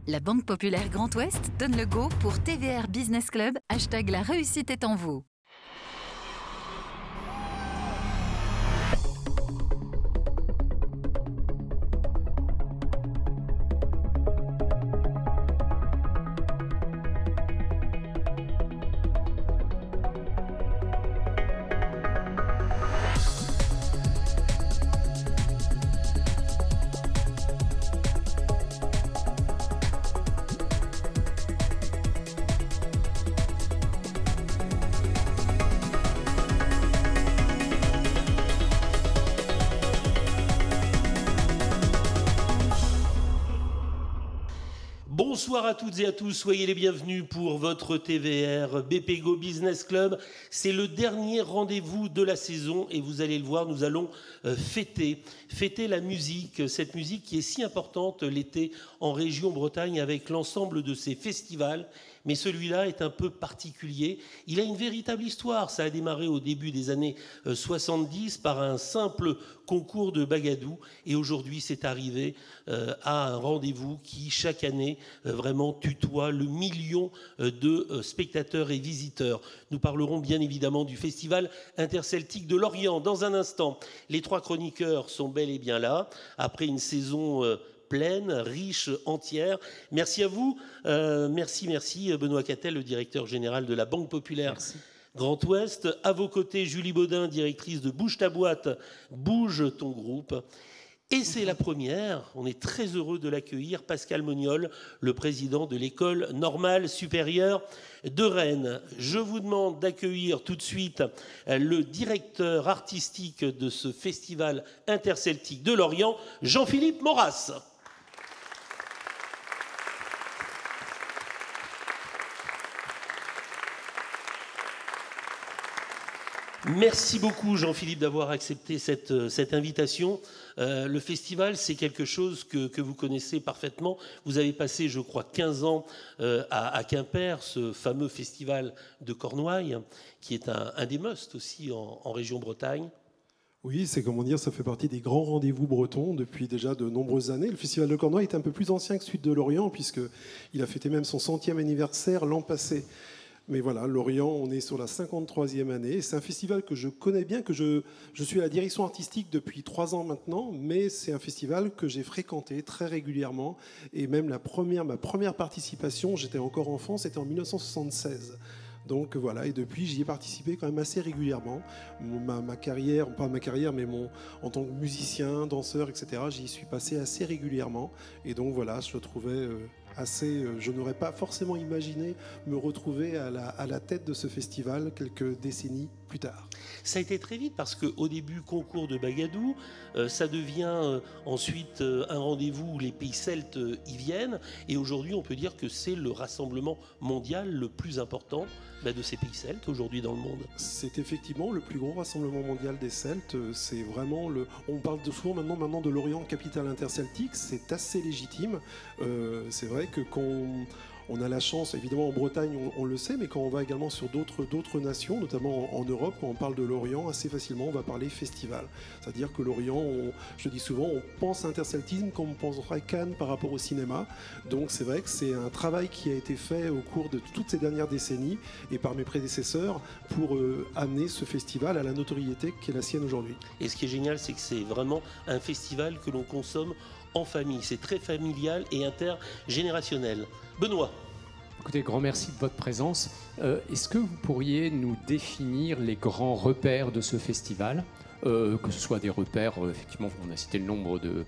La Banque Populaire Grand Ouest donne le go pour TVR Business Club, hashtag la réussite est en vous. Bonsoir à toutes et à tous, soyez les bienvenus pour votre TVR BPGO Business Club. C'est le dernier rendez-vous de la saison et vous allez le voir, nous allons fêter la musique, cette musique qui est si importante l'été en région Bretagne avec l'ensemble de ses festivals. Mais celui-là est un peu particulier. Il a une véritable histoire. Ça a démarré au début des années 70 par un simple concours de bagadou. Et aujourd'hui, c'est arrivé à un rendez-vous qui, chaque année, vraiment tutoie le million de spectateurs et visiteurs. Nous parlerons bien évidemment du Festival interceltique de Lorient. Dans un instant, les trois chroniqueurs sont bel et bien là. Après une saison pleine, riche, entière. Merci à vous. Merci Benoît Cattel, le directeur général de la Banque Populaire Grand Ouest. À vos côtés, Julie Baudin, directrice de Bouge ta boîte, Bouge ton groupe. Et c'est la première, on est très heureux de l'accueillir, Pascal Moniol, le président de l'École normale supérieure de Rennes. Je vous demande d'accueillir tout de suite le directeur artistique de ce festival interceltique de Lorient, Jean-Philippe Maurras. Merci beaucoup Jean-Philippe d'avoir accepté cette invitation. Le festival, c'est quelque chose que vous connaissez parfaitement. Vous avez passé, je crois, 15 ans à Quimper, ce fameux festival de Cornouailles, qui est un des musts aussi en région Bretagne. Oui, c'est comment dire, ça fait partie des grands rendez-vous bretons depuis déjà de nombreuses années. Le festival de Cornouailles est un peu plus ancien que celui de Lorient, puisqu'il a fêté même son 100e anniversaire l'an passé. Mais voilà, Lorient, on est sur la 53e année. C'est un festival que je connais bien, que je suis à la direction artistique depuis 3 ans maintenant, mais c'est un festival que j'ai fréquenté très régulièrement. Et même ma première participation, j'étais encore enfant, c'était en 1976. Donc voilà, et depuis, j'y ai participé quand même assez régulièrement. Ma carrière, pas ma carrière, mais en tant que musicien, danseur, etc., j'y suis passé assez régulièrement. Et donc voilà, je le trouvais je n'aurais pas forcément imaginé me retrouver à la tête de ce festival quelques décennies plus tard. Ça a été très vite parce qu'au début, concours de bagadou, ça devient ensuite un rendez-vous où les pays celtes y viennent. Et aujourd'hui, on peut dire que c'est le rassemblement mondial le plus important de ces pays celtes aujourd'hui dans le monde. C'est effectivement le plus gros rassemblement mondial des Celtes. C'est vraiment on parle souvent maintenant de l'Orient capitale interceltique. C'est assez légitime. C'est vrai que on a la chance, évidemment en Bretagne on le sait, mais quand on va également sur d'autres nations, notamment en Europe, quand on parle de l'Orient, assez facilement on va parler festival. C'est-à-dire que l'Orient, je dis souvent, on pense interceltisme comme on penserait Cannes par rapport au cinéma. Donc c'est vrai que c'est un travail qui a été fait au cours de toutes ces dernières décennies et par mes prédécesseurs pour amener ce festival à la notoriété qui est la sienne aujourd'hui. Et ce qui est génial, c'est que c'est vraiment un festival que l'on consomme en famille. C'est très familial et intergénérationnel. Benoît. Écoutez, grand merci de votre présence. Est-ce que vous pourriez nous définir les grands repères de ce festival, que ce soit des repères, effectivement, on a cité le nombre de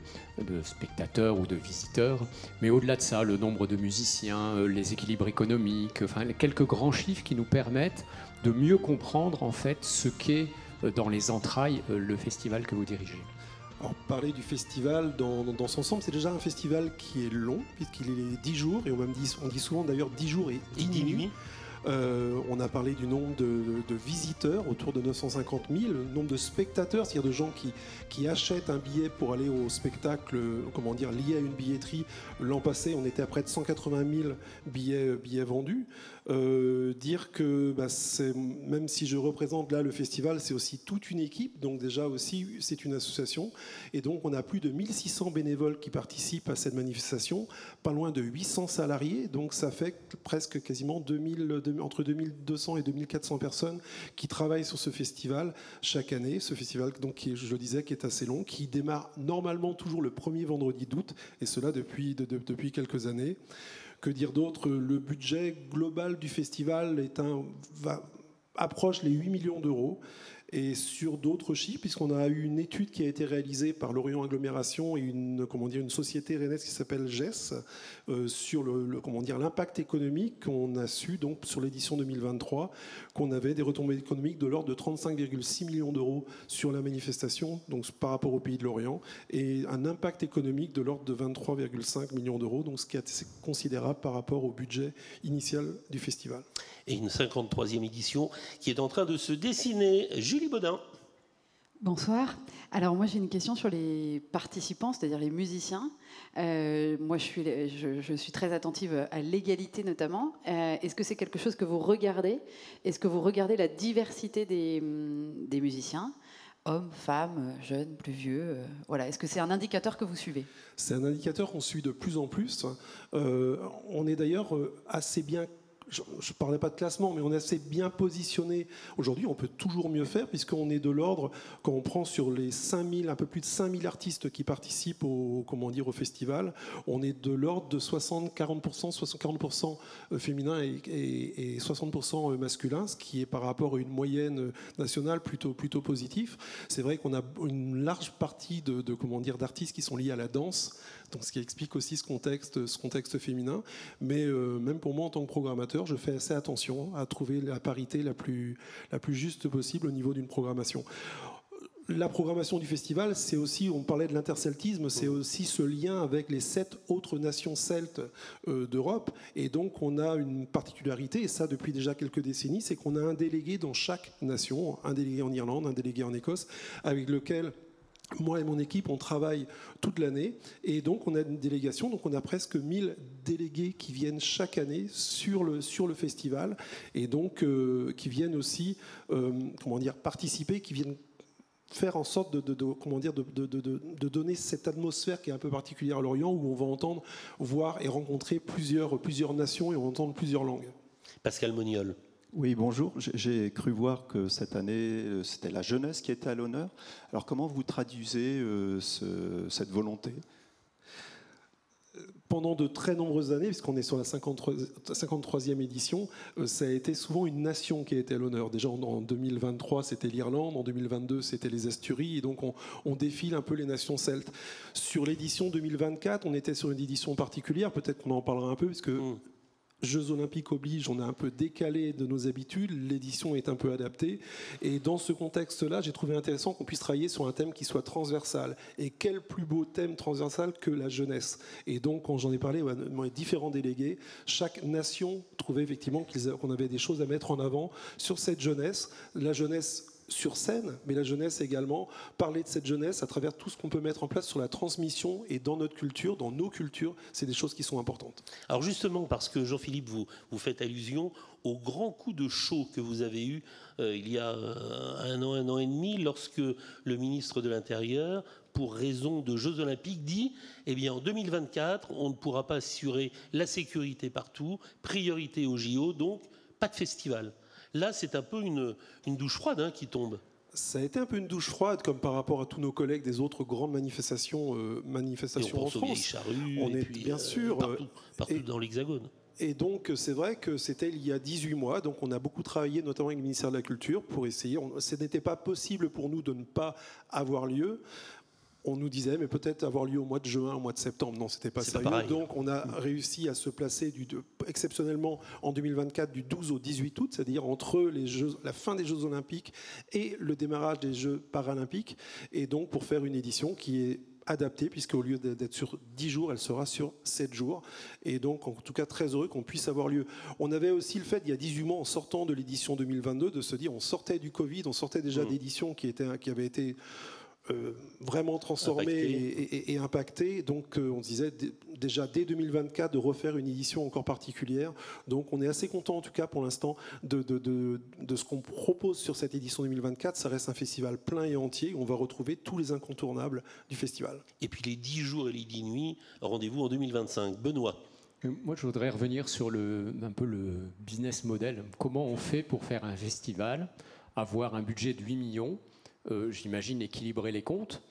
spectateurs ou de visiteurs, mais au-delà de ça, le nombre de musiciens, les équilibres économiques, enfin, quelques grands chiffres qui nous permettent de mieux comprendre en fait ce qu'est dans les entrailles le festival que vous dirigez. Alors, parler du festival dans son ensemble, c'est déjà un festival qui est long, puisqu'il est 10 jours, et on dit souvent d'ailleurs 10 jours et 10 nuits. On a parlé du nombre de visiteurs, autour de 950 000, le nombre de spectateurs, c'est-à-dire de gens qui achètent un billet pour aller au spectacle, lié à une billetterie. L'an passé, on était à près de 180 000 billets vendus. Dire que même si je représente là le festival, c'est aussi toute une équipe, donc déjà aussi c'est une association, et donc on a plus de 1600 bénévoles qui participent à cette manifestation, pas loin de 800 salariés, donc ça fait presque quasiment entre 2200 et 2400 personnes qui travaillent sur ce festival chaque année, ce festival donc qui, je le disais, qui est assez long, qui démarre normalement toujours le premier vendredi d'août, et cela depuis quelques années. Que dire d'autre? Le budget global du festival approche les 8 millions d'euros. Et sur d'autres chiffres, puisqu'on a eu une étude qui a été réalisée par Lorient Agglomération et une société rennaise qui s'appelle GES sur l'impact économique qu'on a su donc sur l'édition 2023, qu'on avait des retombées économiques de l'ordre de 35,6 millions d'euros sur la manifestation, donc par rapport au pays de l'Orient, et un impact économique de l'ordre de 23,5 millions d'euros, donc ce qui est assez considérable par rapport au budget initial du festival. Et une 53e édition qui est en train de se dessiner. Julie Baudin. Bonsoir. Alors moi j'ai une question sur les participants, c'est-à-dire les musiciens. Moi je suis très attentive à l'égalité notamment. Est-ce que c'est quelque chose que vous regardez? Est-ce que vous regardez la diversité des musiciens? Hommes, femmes, jeunes, plus vieux, voilà. Est-ce que c'est un indicateur que vous suivez? C'est un indicateur qu'on suit de plus en plus. On est d'ailleurs assez bien... Je ne parlais pas de classement, mais on est assez bien positionné. Aujourd'hui, on peut toujours mieux faire, puisqu'on est de l'ordre, quand on prend sur les 5000, un peu plus de 5000 artistes qui participent au festival, on est de l'ordre de 40% féminin et 60% masculin, ce qui est par rapport à une moyenne nationale plutôt positif. C'est vrai qu'on a une large partie d'artistes qui sont liés à la danse, donc ce qui explique aussi ce contexte féminin. Mais même pour moi, en tant que programmateur, je fais assez attention à trouver la parité la plus juste possible au niveau d'une programmation. La programmation du festival, c'est aussi, on parlait de l'interceltisme, c'est aussi ce lien avec les 7 autres nations celtes d'Europe. Et donc, on a une particularité, et ça depuis déjà quelques décennies, c'est qu'on a un délégué dans chaque nation, un délégué en Irlande, un délégué en Écosse, avec lequel... Moi et mon équipe, on travaille toute l'année, et donc on a une délégation, donc on a presque 1000 délégués qui viennent chaque année sur le festival, et donc qui viennent aussi participer, qui viennent faire en sorte de donner cette atmosphère qui est un peu particulière à Lorient, où on va entendre, voir et rencontrer plusieurs nations, et on va entendre plusieurs langues. Pascal Moniol. Oui, bonjour. J'ai cru voir que cette année, c'était la jeunesse qui était à l'honneur. Alors, comment vous traduisez cette volonté ? Pendant de très nombreuses années, puisqu'on est sur la 53e édition, ça a été souvent une nation qui a été à l'honneur. Déjà en 2023, c'était l'Irlande, en 2022, c'était les Asturies, et donc on défile un peu les nations celtes. Sur l'édition 2024, on était sur une édition particulière, peut-être qu'on en parlera un peu, parce que... Jeux Olympiques oblige, on a un peu décalé de nos habitudes, l'édition est un peu adaptée, et dans ce contexte-là, j'ai trouvé intéressant qu'on puisse travailler sur un thème qui soit transversal. Et quel plus beau thème transversal que la jeunesse. Et donc, quand j'en ai parlé à mes différents délégués, chaque nation trouvait effectivement qu'on avait des choses à mettre en avant sur cette jeunesse, la jeunesse sur scène, mais la jeunesse également, parler de cette jeunesse à travers tout ce qu'on peut mettre en place sur la transmission, et dans notre culture, dans nos cultures, c'est des choses qui sont importantes. Alors justement, parce que Jean-Philippe, vous faites allusion au grand coup de chaud que vous avez eu il y a un an et demi, lorsque le ministre de l'Intérieur, pour raison de Jeux Olympiques, dit en 2024, on ne pourra pas assurer la sécurité partout, priorité aux JO, donc pas de festival. Là, c'est un peu une douche froide qui tombe. Ça a été un peu une douche froide, comme par rapport à tous nos collègues des autres grandes manifestations en France. Charrues, on est puis, bien sûr partout dans l'Hexagone. Et donc, c'est vrai que c'était il y a 18 mois. Donc, on a beaucoup travaillé, notamment avec le ministère de la Culture, pour essayer. Ce n'était pas possible pour nous de ne pas avoir lieu. On nous disait, mais peut-être avoir lieu au mois de juin, au mois de septembre. Non, c'était pas sérieux. Donc, on a réussi à se placer exceptionnellement en 2024 du 12 au 18 août, c'est-à-dire entre la fin des Jeux Olympiques et le démarrage des Jeux Paralympiques. Et donc, pour faire une édition qui est adaptée, puisqu'au lieu d'être sur 10 jours, elle sera sur 7 jours. Et donc, en tout cas, très heureux qu'on puisse avoir lieu. On avait aussi le fait, il y a 18 mois, en sortant de l'édition 2022, de se dire, on sortait du Covid, on sortait déjà d'éditions qui avaient été vraiment transformées et impactées. Donc, on se disait déjà dès 2024 de refaire une édition encore particulière. Donc, on est assez content, en tout cas, pour l'instant, de ce qu'on propose sur cette édition 2024. Ça reste un festival plein et entier. On va retrouver tous les incontournables du festival. Et puis les 10 jours et les 10 nuits, rendez-vous en 2025. Benoît. Moi, je voudrais revenir sur un peu le business model. Comment on fait pour faire un festival, avoir un budget de 8 millions, j'imagine équilibrer les comptes.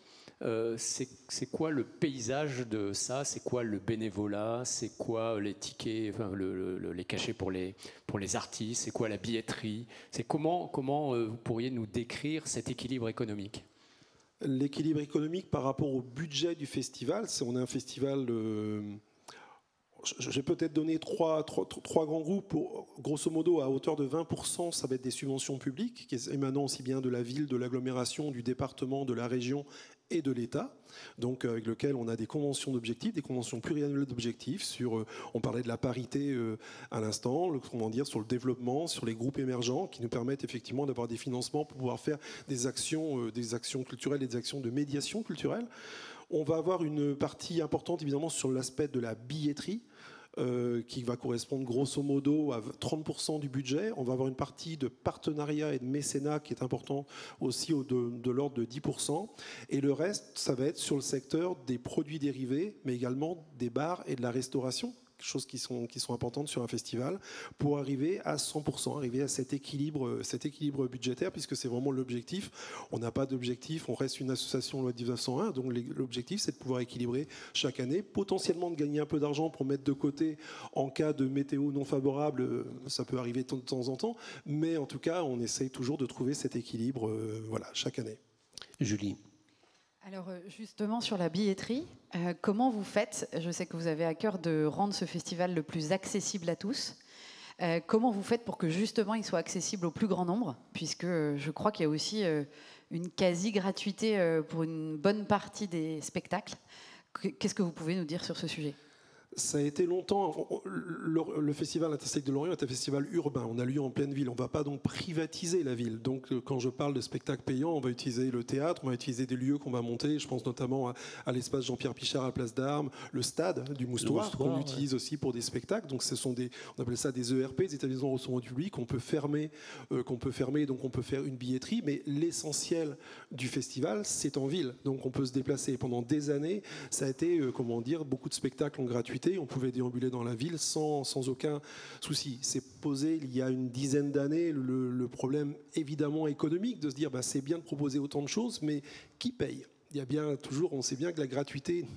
C'est quoi le paysage de ça? C'est quoi le bénévolat? C'est quoi les tickets, enfin, les cachets pour les artistes? C'est quoi la billetterie? C'est comment vous pourriez nous décrire cet équilibre économique? L'équilibre économique par rapport au budget du festival, on est un festival... Je vais peut-être donner trois grands groupes. Grosso modo, à hauteur de 20%, ça va être des subventions publiques, qui émanant aussi bien de la ville, de l'agglomération, du département, de la région et de l'État, donc avec lequel on a des conventions d'objectifs, des conventions pluriannuelles d'objectifs. On parlait de la parité à l'instant, sur le développement, sur les groupes émergents, qui nous permettent effectivement d'avoir des financements pour pouvoir faire des actions culturelles et des actions de médiation culturelle. On va avoir une partie importante évidemment sur l'aspect de la billetterie, qui va correspondre grosso modo à 30% du budget. On va avoir une partie de partenariat et de mécénat qui est important aussi de l'ordre de 10%. Et le reste, ça va être sur le secteur des produits dérivés, mais également des bars et de la restauration, choses qui sont importantes sur un festival, pour arriver à 100%, arriver à cet équilibre budgétaire, puisque c'est vraiment l'objectif. On n'a pas d'objectif, on reste une association loi de 1901, donc l'objectif c'est de pouvoir équilibrer chaque année, potentiellement de gagner un peu d'argent pour mettre de côté en cas de météo non favorable, ça peut arriver de temps en temps, mais en tout cas on essaye toujours de trouver cet équilibre chaque année. Julie. Alors justement sur la billetterie, comment vous faites? Je sais que vous avez à cœur de rendre ce festival le plus accessible à tous. Comment vous faites pour que justement il soit accessible au plus grand nombre? Puisque je crois qu'il y a aussi une quasi-gratuité pour une bonne partie des spectacles. Qu'est-ce que vous pouvez nous dire sur ce sujet? Ça a été longtemps. Le Festival Intersecte de Lorient est un festival urbain. On a lieu en pleine ville. On ne va pas donc privatiser la ville. Donc, quand je parle de spectacles payants, on va utiliser le théâtre, on va utiliser des lieux qu'on va monter. Je pense notamment à l'espace Jean-Pierre Pichard à Place d'Armes, le stade du Moustoir, qu'on utilise aussi pour des spectacles. Donc, on appelle ça des ERP, des établissements de recevement du public, qu'on peut fermer. Donc, on peut faire une billetterie. Mais l'essentiel du festival, c'est en ville. Donc, on peut se déplacer. Pendant des années, ça a été, beaucoup de spectacles en gratuité. On pouvait déambuler dans la ville sans aucun souci. C'est posé il y a une dizaine d'années le problème évidemment économique de se dire c'est bien de proposer autant de choses, mais qui paye? Il y a bien toujours, on sait bien que la gratuité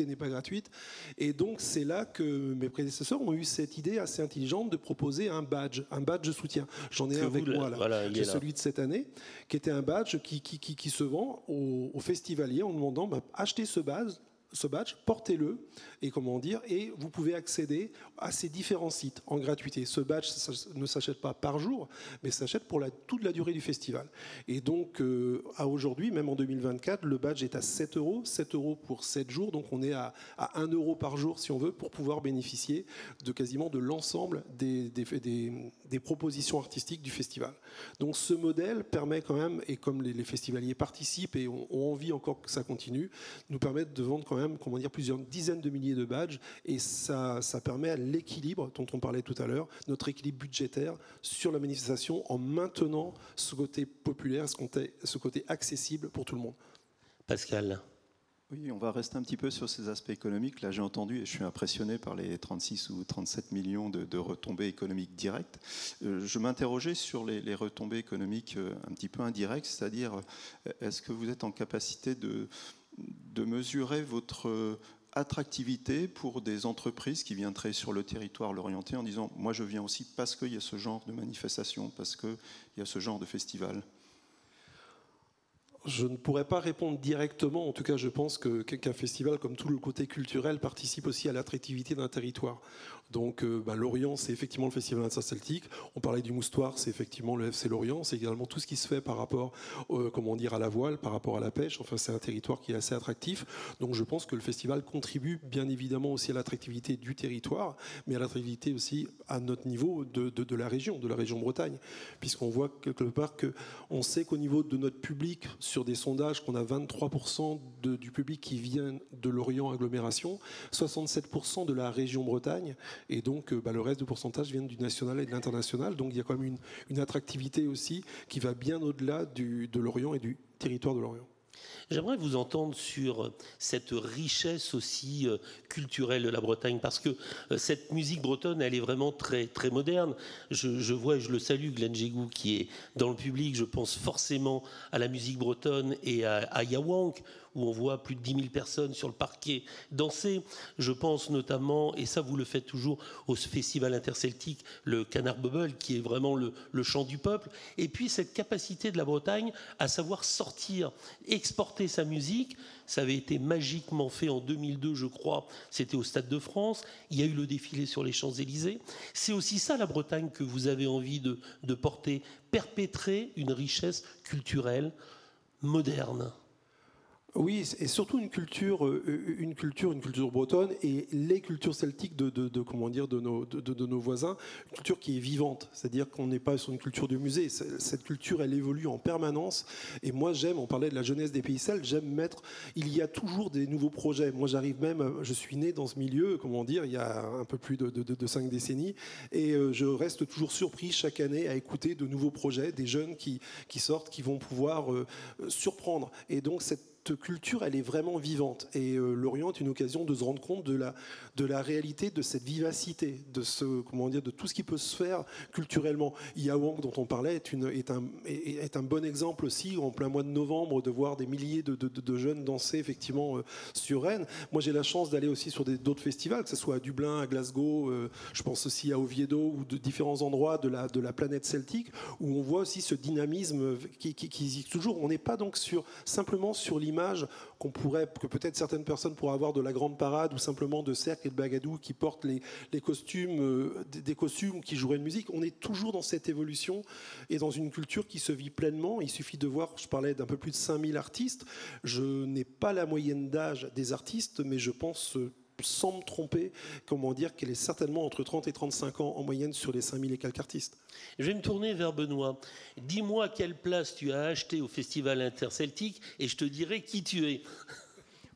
n'est pas gratuite. Et donc c'est là que mes prédécesseurs ont eu cette idée assez intelligente de proposer un badge de soutien. J'en ai un avec moi là. Voilà, j'ai celui de cette année, qui était un badge qui se vend aux festivaliers en demandant achetez ce badge, portez-le, et vous pouvez accéder à ces différents sites en gratuité. Ce badge ça ne s'achète pas par jour, mais s'achète pour toute la durée du festival. Et donc, à aujourd'hui, même en 2024, le badge est à 7 €, 7 € pour 7 jours, donc on est à 1 € par jour, si on veut, pour pouvoir bénéficier de l'ensemble des propositions artistiques du festival. Donc ce modèle permet quand même, et comme les festivaliers participent et ont envie encore que ça continue, nous permettent de vendre quand même plusieurs dizaines de milliers de badges, et ça permet à l'équilibre dont on parlait tout à l'heure, notre équilibre budgétaire sur la manifestation, en maintenant ce côté populaire, ce côté accessible pour tout le monde. Pascal. Oui, on va rester un petit peu sur ces aspects économiques. Là, j'ai entendu, et je suis impressionné par les 36 ou 37 millions de retombées économiques directes. Je m'interrogeais sur les retombées économiques un petit peu indirectes, c'est-à-dire, est-ce que vous êtes en capacité de mesurer votre attractivité pour des entreprises qui viendraient sur le territoire lorientais en disant « moi je viens aussi parce qu'il y a ce genre de manifestation, parce qu'il y a ce genre de festival ». je ne pourrais pas répondre directement. En tout cas, je pense qu'un festival, comme tout le côté culturel, participe aussi à l'attractivité d'un territoire. Donc, Lorient, c'est effectivement le festival interceltique. On parlait du Moustoir, c'est effectivement le FC Lorient. C'est également tout ce qui se fait par rapport, à la voile, par rapport à la pêche. Enfin, c'est un territoire qui est assez attractif. Donc, je pense que le festival contribue bien évidemment aussi à l'attractivité du territoire, mais à l'attractivité aussi à notre niveau de la région Bretagne, puisqu'on voit quelque part qu'on sait qu'au niveau de notre public, sur des sondages, qu'on a 23% du public qui vient de Lorient agglomération, 67% de la région Bretagne, et donc le reste du pourcentage vient du national et de l'international. Donc il y a quand même une attractivité aussi qui va bien au-delà de Lorient et du territoire de Lorient. J'aimerais vous entendre sur cette richesse aussi culturelle de la Bretagne, parce que cette musique bretonne, elle est vraiment très, très moderne. Je vois et je le salue, Glenn Jégou, qui est dans le public. Je pense forcément à la musique bretonne et à Yawank, où on voit plus de 10 000 personnes sur le parquet danser. Je pense notamment, et ça vous le faites toujours, au festival interceltique, le Canard Bubble, qui est vraiment le chant du peuple. Et puis cette capacité de la Bretagne à savoir sortir, exporter sa musique. Ça avait été magiquement fait en 2002, je crois. C'était au Stade de France. Il y a eu le défilé sur les Champs-Élysées. C'est aussi ça, la Bretagne, que vous avez envie de porter, perpétrer une richesse culturelle moderne. Oui, et surtout une culture bretonne et les cultures celtiques de nos voisins, une culture qui est vivante, c'est-à-dire qu'on n'est pas sur une culture de musée. Cette culture, elle évolue en permanence. Et moi, on parlait de la jeunesse des pays celtes, il y a toujours des nouveaux projets. Moi, je suis né dans ce milieu, il y a un peu plus de 5 décennies, et je reste toujours surpris chaque année à écouter de nouveaux projets, des jeunes qui sortent, qui vont pouvoir surprendre. Et donc, cette culture, elle est vraiment vivante. Et Lorient est une occasion de se rendre compte de la réalité, de cette vivacité, de tout ce qui peut se faire culturellement. Yawank, dont on parlait, est un bon exemple aussi, en plein mois de novembre, de voir des milliers de jeunes danser effectivement sur Rennes. Moi, j'ai la chance d'aller aussi sur d'autres festivals, que ce soit à Dublin, à Glasgow, je pense aussi à Oviedo, ou de différents endroits de la planète celtique, où on voit aussi ce dynamisme qui existe toujours. On n'est pas donc simplement sur l'image que peut-être certaines personnes pourraient avoir de la grande parade, ou simplement de cercles et de bagadous qui portent les costumes, des costumes qui joueraient une musique. On est toujours dans cette évolution et dans une culture qui se vit pleinement. Il suffit de voir, je parlais d'un peu plus de 5000 artistes. Je n'ai pas la moyenne d'âge des artistes, mais je pense, sans me tromper, qu'elle est certainement entre 30 et 35 ans en moyenne sur les 5000 et quelques artistes. Je vais me tourner vers Benoît. Dis-moi quelle place tu as acheté au Festival interceltique et je te dirai qui tu es.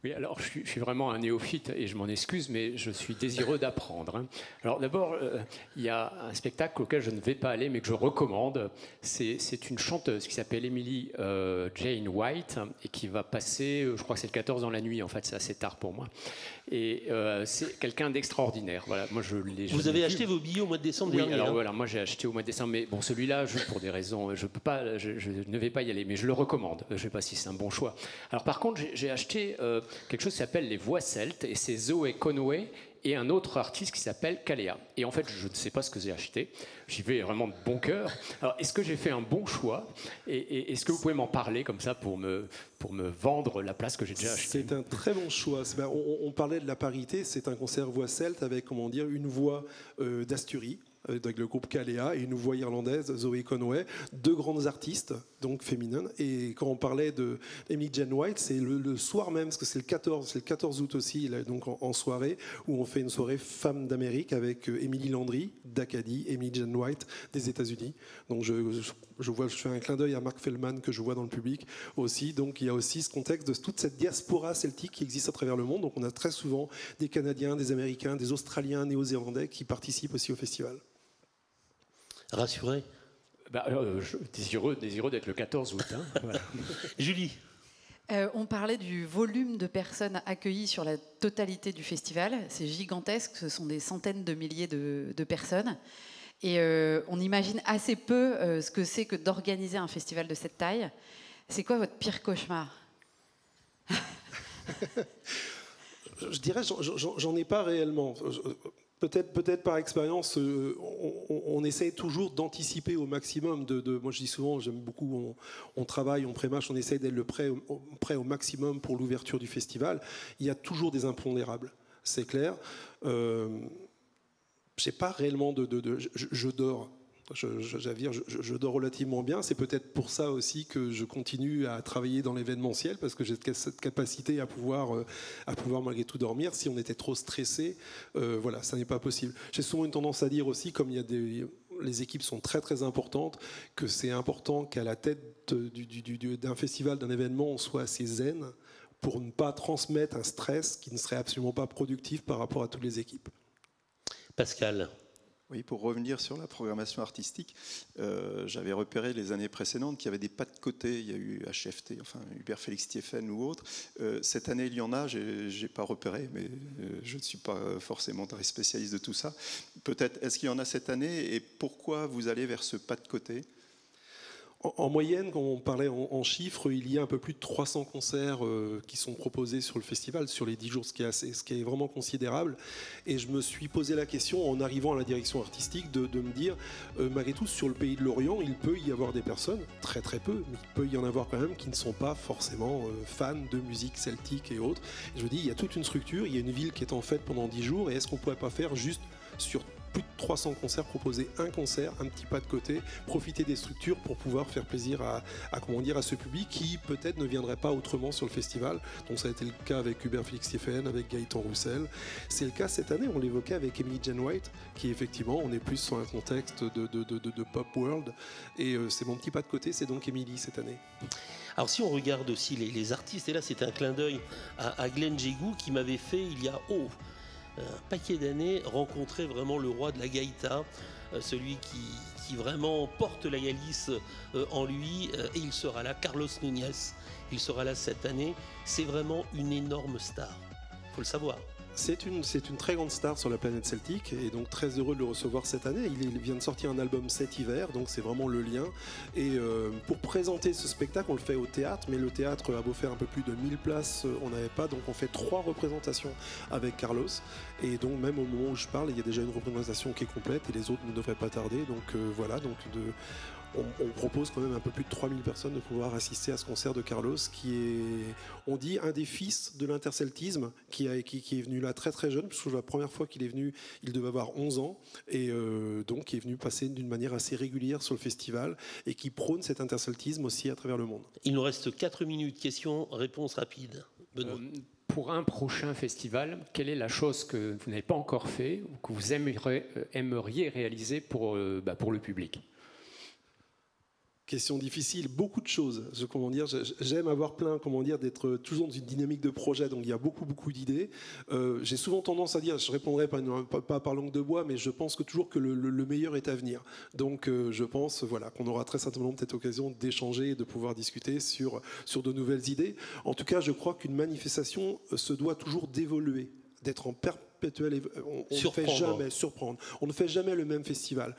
Oui, alors je suis vraiment un néophyte et je m'en excuse, mais je suis désireux d'apprendre. Alors d'abord, il y a un spectacle auquel je ne vais pas aller, mais que je recommande. C'est une chanteuse qui s'appelle Emily Jane White et qui va passer, je crois que c'est le 14 dans la nuit, en fait c'est assez tard pour moi. Et c'est quelqu'un d'extraordinaire. Voilà, moi Vous avez acheté vos billets au mois de décembre dernier. Alors voilà, moi j'ai acheté au mois de décembre, mais bon, celui-là, pour des raisons, je ne vais pas y aller, mais je le recommande. Je ne sais pas si c'est un bon choix. Alors par contre, j'ai acheté quelque chose qui s'appelle Les Voix Celtes, et c'est Zoé Conway et un autre artiste qui s'appelle Kalea. Et en fait, je ne sais pas ce que j'ai acheté. J'y vais vraiment de bon cœur. Alors, est-ce que j'ai fait un bon choix ? Et est-ce que vous pouvez m'en parler comme ça pour me vendre la place que j'ai déjà achetée ? C'est un très bon choix. On parlait de la parité. C'est un concert voix celte avec, une voix d'Asturie, avec le groupe Kalea, et une voix irlandaise, Zoé Conway, deux grandes artistes, donc féminines. Et quand on parlait de Emily Jane White, c'est le soir même, parce que c'est le 14 août aussi, donc en soirée, où on fait une soirée Femmes d'Amérique avec Émilie Landry d'Acadie, Emily Jane White des États-Unis. Donc je fais un clin d'œil à Mark Feldman que je vois dans le public aussi. Donc il y a aussi ce contexte de toute cette diaspora celtique qui existe à travers le monde. Donc on a très souvent des Canadiens, des Américains, des Australiens, Néo-Zélandais qui participent aussi au festival. Rassuré ? Désireux d'être le 14 août. Voilà. Julie ? On parlait du volume de personnes accueillies sur la totalité du festival. C'est gigantesque, ce sont des centaines de milliers de personnes. Et on imagine assez peu ce que c'est que d'organiser un festival de cette taille. C'est quoi votre pire cauchemar ? Je dirais, j'en ai pas réellement. Peut-être par expérience, on essaie toujours d'anticiper au maximum. Moi, je dis souvent, j'aime beaucoup, on travaille, on pré-match, on essaie d'être prêt au maximum pour l'ouverture du festival. Il y a toujours des impondérables, c'est clair. J'ai pas réellement je dors. Je dors relativement bien. C'est peut-être pour ça aussi que je continue à travailler dans l'événementiel, parce que j'ai cette capacité à pouvoir malgré tout dormir. Si on était trop stressé, voilà, ça n'est pas possible. J'ai souvent une tendance à dire aussi, comme les équipes sont très très importantes, que c'est important qu'à la tête d'un festival, d'un événement, on soit assez zen pour ne pas transmettre un stress qui ne serait absolument pas productif par rapport à toutes les équipes. Pascal. Oui, pour revenir sur la programmation artistique, j'avais repéré les années précédentes qu'il y avait des pas de côté. Il y a eu HFT, enfin Hubert Félix Thiéphane ou autre. Cette année, il y en a, j'ai pas repéré, mais je ne suis pas forcément très spécialiste de tout ça. Peut-être, est-ce qu'il y en a cette année et pourquoi vous allez vers ce pas de côté ? En moyenne, quand on parlait en chiffres, il y a un peu plus de 300 concerts qui sont proposés sur le festival, sur les 10 jours, ce qui est vraiment considérable. Et je me suis posé la question, en arrivant à la direction artistique, de me dire, malgré tout, sur le pays de l'Orient, il peut y avoir des personnes, très très peu, mais il peut y en avoir quand même, qui ne sont pas forcément fans de musique celtique et autres. Et je me dis, il y a toute une structure, il y a une ville qui est en fête pendant 10 jours, et est-ce qu'on ne pourrait pas faire juste sur plus de 300 concerts, proposer un concert, un petit pas de côté, profiter des structures pour pouvoir faire plaisir à ce public qui peut-être ne viendrait pas autrement sur le festival. Donc ça a été le cas avec Hubert Félix Thiéphane, avec Gaëtan Roussel. C'est le cas cette année, on l'évoquait avec Emily Jane White, qui effectivement, on est plus sur un contexte de pop world. Et c'est mon petit pas de côté, c'est donc Emily cette année. Alors si on regarde aussi les artistes, et là c'est un clin d'œil à Glenn Jégou qui m'avait fait il y a un paquet d'années rencontrer vraiment le roi de la gaïta, celui qui vraiment porte la Galice en lui, et il sera là, Carlos Núñez, il sera là cette année. C'est vraiment une énorme star, il faut le savoir. C'est une très grande star sur la planète celtique, et donc très heureux de le recevoir cette année. Il vient de sortir un album cet hiver, donc c'est vraiment le lien. Et pour présenter ce spectacle, on le fait au théâtre, mais le théâtre a beau faire un peu plus de 1000 places, on n'avait pas, donc on fait 3 représentations avec Carlos. Et donc même au moment où je parle, il y a déjà une représentation qui est complète, et les autres ne devraient pas tarder. Donc voilà, donc on propose quand même un peu plus de 3000 personnes de pouvoir assister à ce concert de Carlos, qui est, on dit, un des fils de l'interceltisme, qui est venu là très très jeune, parce que la première fois qu'il est venu, il devait avoir 11 ans, et donc qui est venu passer d'une manière assez régulière sur le festival, et qui prône cet interceltisme aussi à travers le monde. Il nous reste 4 minutes, questions-réponses rapides. Benoît. Pour un prochain festival, quelle est la chose que vous n'avez pas encore fait, ou que vous aimeriez réaliser pour le public ? Question difficile, beaucoup de choses. J'aime avoir plein, d'être toujours dans une dynamique de projet, donc il y a beaucoup d'idées. J'ai souvent tendance à dire, je répondrai pas par langue de bois, mais je pense toujours que le meilleur est à venir. Donc je pense qu'on aura très certainement peut-être l'occasion d'échanger et de pouvoir discuter sur de nouvelles idées. En tout cas, je crois qu'une manifestation se doit toujours d'évoluer, d'être en perpétuel. On ne fait jamais surprendre. On ne fait jamais le même festival.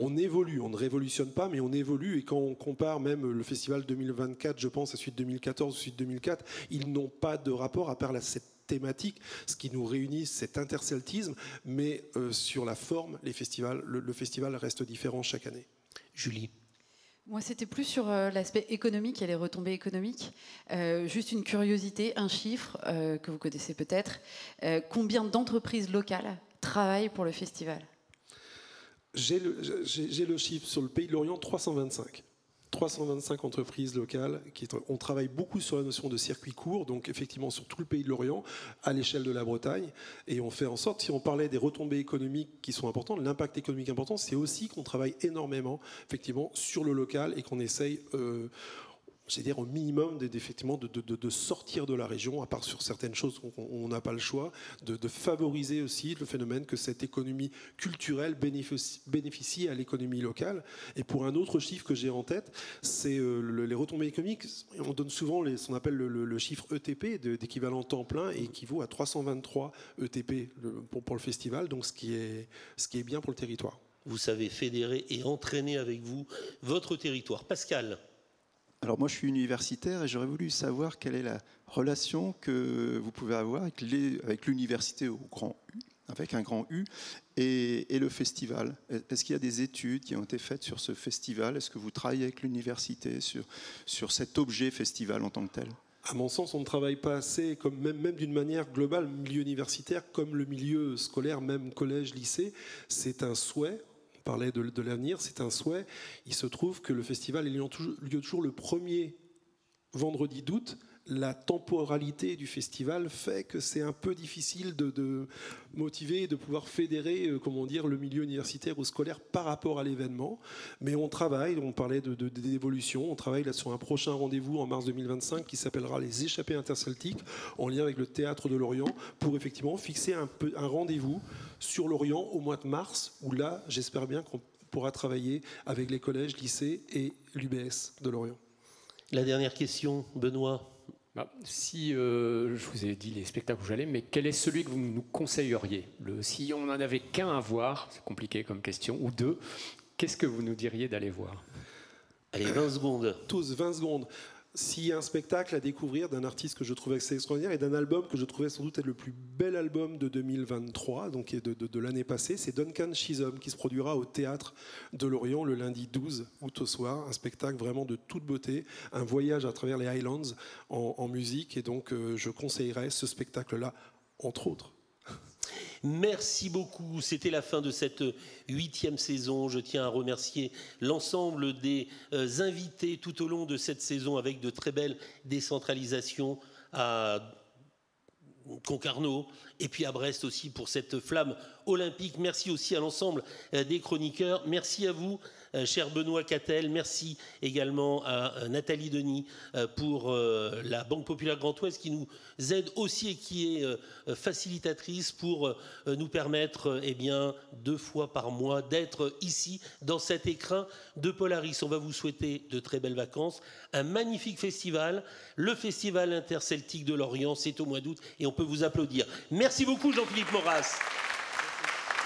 On évolue, on ne révolutionne pas, mais on évolue. Et quand on compare même le festival 2024, je pense, à celui de 2014 ou celui de 2004, ils n'ont pas de rapport à part cette thématique. Ce qui nous réunit, c'est interceltisme, mais sur la forme, le festival reste différent chaque année. Julie. Moi, c'était plus sur l'aspect économique et les retombées économiques. Juste une curiosité, un chiffre que vous connaissez peut-être. Combien d'entreprises locales travaillent pour le festival ? J'ai le chiffre sur le pays de l'Orient, 325. 325 entreprises locales. On travaille beaucoup sur la notion de circuit court, donc effectivement sur tout le pays de l'Orient, à l'échelle de la Bretagne. Et on fait en sorte, si on parlait des retombées économiques qui sont importantes, l'impact économique important, c'est aussi qu'on travaille énormément effectivement sur le local et qu'on essaye... c'est-à-dire au minimum effectivement de sortir de la région, à part sur certaines choses on n'a pas le choix, de favoriser aussi le phénomène que cette économie culturelle bénéficie à l'économie locale. Et pour un autre chiffre que j'ai en tête, c'est les retombées économiques. On donne souvent ce qu'on appelle le chiffre ETP, d'équivalent temps plein, et équivaut à 323 ETP pour le festival, donc ce qui est bien pour le territoire. Vous savez fédérer et entraîner avec vous votre territoire. Pascal. Alors moi je suis universitaire et j'aurais voulu savoir quelle est la relation que vous pouvez avoir avec l'université au grand U, avec un grand U, et le festival. Est-ce qu'il y a des études qui ont été faites sur ce festival? Est-ce que vous travaillez avec l'université sur cet objet festival en tant que tel? À mon sens, on ne travaille pas assez, comme même d'une manière globale, le milieu universitaire comme le milieu scolaire, même collège, lycée. C'est un souhait. On parlait de l'avenir, c'est un souhait. Il se trouve que le festival est lieu toujours le premier vendredi d'août. La temporalité du festival fait que c'est un peu difficile de motiver et de pouvoir fédérer le milieu universitaire ou scolaire par rapport à l'événement. Mais on travaille, on parlait d'évolution, on travaille là sur un prochain rendez-vous en mars 2025 qui s'appellera les Échappées interceltiques, en lien avec le Théâtre de Lorient, pour effectivement fixer un rendez-vous sur Lorient au mois de mars, où là, j'espère bien qu'on pourra travailler avec les collèges, lycées et l'UBS de Lorient. La dernière question, Benoît. Si je vous ai dit les spectacles où j'allais, mais quel est celui que vous nous conseilleriez? Si on n'en avait qu'un à voir, c'est compliqué comme question, ou deux, qu'est-ce que vous nous diriez d'aller voir? Allez, 20 secondes. Tous, 20 secondes. S'il y a un spectacle à découvrir d'un artiste que je trouvais assez extraordinaire et d'un album que je trouvais sans doute être le plus bel album de 2023, donc de l'année passée, c'est Duncan Chisholm qui se produira au Théâtre de Lorient le lundi 12 août au soir. Un spectacle vraiment de toute beauté, un voyage à travers les Highlands en musique. Et donc je conseillerais ce spectacle-là, entre autres. Merci beaucoup. C'était la fin de cette 8e saison. Je tiens à remercier l'ensemble des invités tout au long de cette saison avec de très belles décentralisations à Concarneau et puis à Brest aussi pour cette flamme olympique. Merci aussi à l'ensemble des chroniqueurs. Merci à vous, cher Benoît Cattel. Merci également à Nathalie Denis pour la Banque Populaire Grand Ouest qui nous aide aussi et qui est facilitatrice pour nous permettre 2 fois par mois d'être ici dans cet écrin de Polaris. On va vous souhaiter de très belles vacances, un magnifique festival, le Festival interceltique de Lorient, c'est au mois d'août et on peut vous applaudir. Merci beaucoup Jean-Philippe Maurras.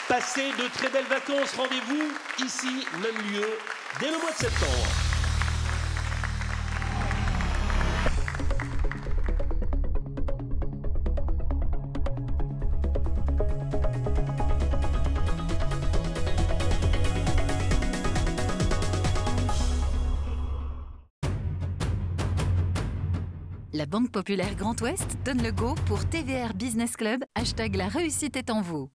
Passez de très belles vacances, rendez-vous ici, même lieu, dès le mois de septembre. La Banque Populaire Grand Ouest donne le go pour TVR Business Club, #la réussite est en vous.